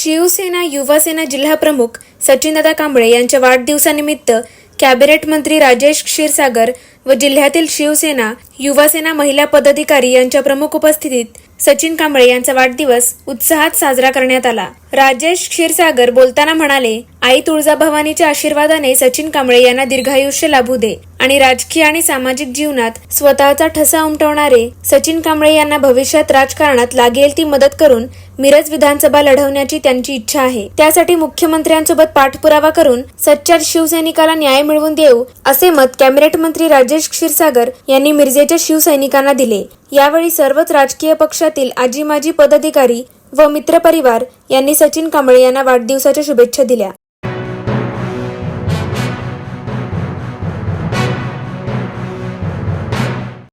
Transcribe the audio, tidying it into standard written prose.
शिवसेना युवासेना जिल्हाप्रमुख सचिनदादा कांबळे यांच्या वाढदिवसानिमित्त कॅबिनेट मंत्री राजेश क्षीरसागर व जिल्ह्यातील शिवसेना युवासेना महिला पदाधिकारी यांच्या प्रमुख उपस्थितीत सचिन कांबळे यांचा वाढदिवस उत्साहात साजरा करण्यात आला। राजेश क्षीरसागर बोलताना म्हणाले, आई तुळजाभवानीच्या आशीर्वादाने सचिन कांबळे यांना दीर्घायुष्य लाभू दे आणि राजकीय आणि सामाजिक जीवनात स्वतःचा ठसा उमटवणारे सचिन कांबळे यांना भविष्यात राजकारणात लागेल ती मदत करून मिरज विधानसभा लढवण्याची त्यांची इच्छा आहे। त्यासाठी मुख्यमंत्र्यांसोबत पाठपुरावा करून सच्चा शिवसैनिकाला न्याय मिळवून देऊ असे मत कॅबिनेट मंत्री राजेश क्षीरसागर यांनी मिरजेच्या शिवसैनिकांना दिले। यावेळी सर्वच राजकीय पक्षातील आजी माजी पदाधिकारी व मित्रपरिवार यांनी सचिन कांबळे यांना वाढदिवसाच्या शुभेच्छा दिल्या।